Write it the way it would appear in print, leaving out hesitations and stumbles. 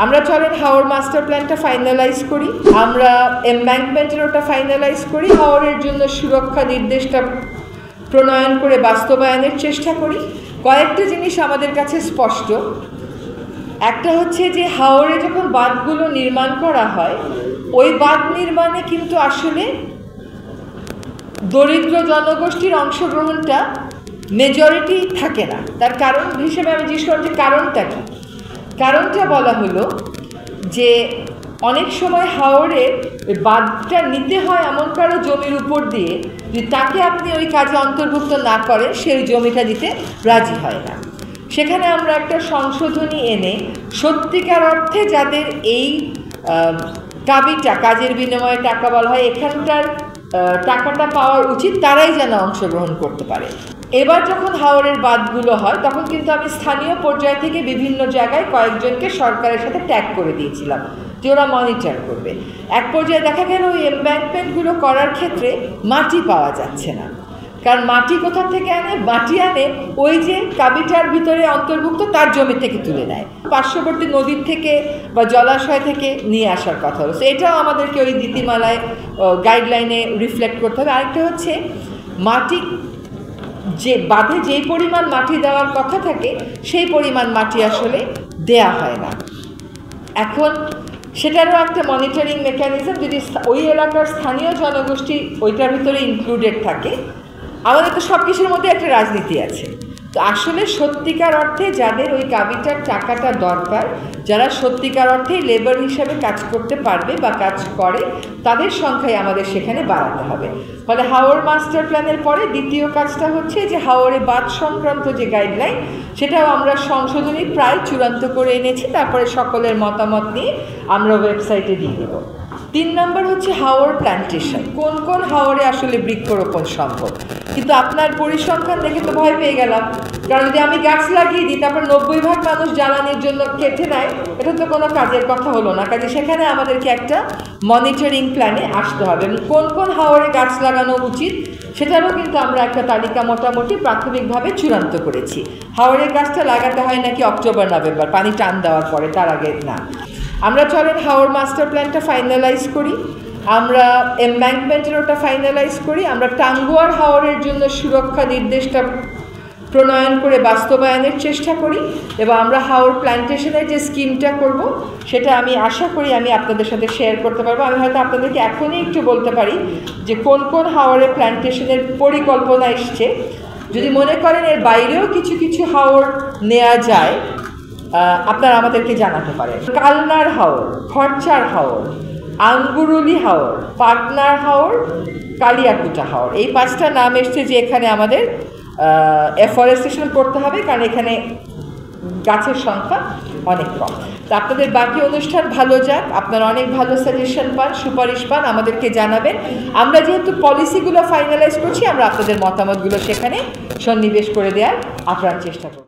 আমরা চলেন হাওর মাস্টার প্ল্যানটা ফাইনালাইজ করি, আমরা এমব্যাঙ্কমেন্টের ওটা ফাইনালাইজ করি, হাওরের জন্য সুরক্ষা নির্দেশটা প্রণয়ন করে বাস্তবায়নের চেষ্টা করি। কয়েকটা জিনিস আমাদের কাছে স্পষ্ট। একটা হচ্ছে যে হাওরে যখন বাঁধগুলো নির্মাণ করা হয়, ওই বাঁধ নির্মাণে কিন্তু আসলে দরিদ্র জনগোষ্ঠীর অংশগ্রহণটা মেজরিটি থাকে না। তার কারণ হিসেবে আমি জিজ্ঞেস করলাম যে কারণটা কী। কারণটা বলা হলো যে অনেক সময় হাওরের ওই বাঁধটা নিতে হয় এমন কারো জমির উপর দিয়ে যে তাকে আপনি ওই কাজে অন্তর্ভুক্ত না করেন, সেই জমিটা দিতে রাজি হয় না। সেখানে আমরা একটা সংশোধনী এনে সত্যিকার অর্থে যাদের এই দাবিটা, কাজের বিনিময়ে টাকা বলা হয়, এখানকার টাকাটা পাওয়ার উচিত, তারাই যেন অংশগ্রহণ করতে পারে। এবার যখন হাওরের বাঁধগুলো হয় তখন কিন্তু আমি স্থানীয় পর্যায় থেকে বিভিন্ন জায়গায় কয়েকজনকে সরকারের সাথে ট্যাগ করে দিয়েছিলাম যে ওরা মনিটর করবে। এক পর্যায়ে দেখা গেল ওই এমব্যাঙ্কমেন্টগুলো করার ক্ষেত্রে মাটি পাওয়া যাচ্ছে না। কারণ মাটি কোথা থেকে আনে? মাটি আনে ওই যে কাবিটার ভিতরে অন্তর্ভুক্ত তার জমি থেকে তুলে নেয়, পার্শ্ববর্তী নদীর থেকে বা জলাশয় থেকে নিয়ে আসার কথা হলো। এটাও আমাদেরকে ওই নীতিমালায় গাইডলাইনে রিফ্লেক্ট করতে হবে। আরেকটা হচ্ছে মাটি, যে বাঁধে যেই পরিমাণ মাটি দেওয়ার কথা থাকে সেই পরিমাণ মাটি আসলে দেয়া হয় না। এখন সেটারও একটা মনিটরিং মেকানিজম, যদি ওই এলাকার স্থানীয় জনগোষ্ঠী ওইটার ভিতরে ইনক্লুডেড থাকে। আমাদের তো সব কিছুর মধ্যে একটা রাজনীতি আছে। তো আসলে সত্যিকার অর্থে যাদের ওই কাবিটার টাকাটা দরকার, যারা সত্যিকার অর্থেই লেবার হিসাবে কাজ করতে পারবে বা কাজ করে, তাদের সংখ্যাই আমাদের সেখানে বাড়াতে হবে। ফলে হাওর মাস্টার প্ল্যানের পরে দ্বিতীয় কাজটা হচ্ছে যে হাওরে বাঁধ সংক্রান্ত যে গাইডলাইন, সেটাও আমরা সংশোধনী প্রায় চূড়ান্ত করে এনেছি। তারপরে সকলের মতামত নিয়ে আমরা ওয়েবসাইটে দিয়ে দেব। 3 নম্বর হচ্ছে হাওর প্ল্যান্টেশন। কোন কোন হাওরে আসলে বৃক্ষরোপণ সম্ভব? কিন্তু আপনার পরিসংখ্যান দেখে তো ভয় পেয়ে গেলাম, কারণ যদি আমি গাছ লাগিয়ে দিই তারপর 90% মানুষ জ্বালানির জন্য কেটে নেয়, এটা তো কোনো কাজের কথা হলো না। কাজে সেখানে আমাদেরকে একটা মনিটরিং প্ল্যানে আসতে হবে। কোন কোন হাওরে গাছ লাগানো উচিত সেটারও কিন্তু আমরা একটা তালিকা মোটামুটি প্রাথমিকভাবে চূড়ান্ত করেছি। হাওরের গাছটা লাগাতে হয় নাকি অক্টোবর নভেম্বর, পানি টান দেওয়ার পরে, তার আগে না। আমরা চলেন হাওর মাস্টার প্ল্যানটা ফাইনালাইজ করি, আমরা এমব্যাঙ্কমেন্টের ওটা ফাইনালাইজ করি, আমরা টাঙ্গুয়ার হাওরের জন্য সুরক্ষা নির্দেশটা প্রণয়ন করে বাস্তবায়নের চেষ্টা করি, এবং আমরা হাওর প্ল্যান্টেশনের যে স্কিমটা করব সেটা আমি আশা করি আমি আপনাদের সাথে শেয়ার করতে পারবো। আমি হয়তো আপনাদেরকে এখনই একটু বলতে পারি যে কোন কোন হাওরে প্ল্যান্টেশনের পরিকল্পনা এসছে। যদি মনে করেন এর বাইরেও কিছু কিছু হাওর নেওয়া যায়, আপনারা আমাদেরকে জানাতে পারেন। কালনার হাওর, খরচার হাওর, আঙ্গুরুলি হাওর, পাটনার হাওর, কালিয়াকুটা হাওর, এই 5টা নাম এসছে যে এখানে আমাদের এফরেস্টেশন করতে হবে, কারণ এখানে গাছের সংখ্যা অনেক কম। তো আপনাদের বাকি অনুষ্ঠান ভালো যাক, আপনারা অনেক ভালো সাজেশন পান, সুপারিশ পান, আমাদেরকে জানাবেন। আমরা যেহেতু পলিসিগুলো ফাইনালাইজ করছি, আমরা আপনাদের মতামতগুলো সেখানে সন্নিবেশ করে দেওয়ার আপ্রাণ চেষ্টা করব।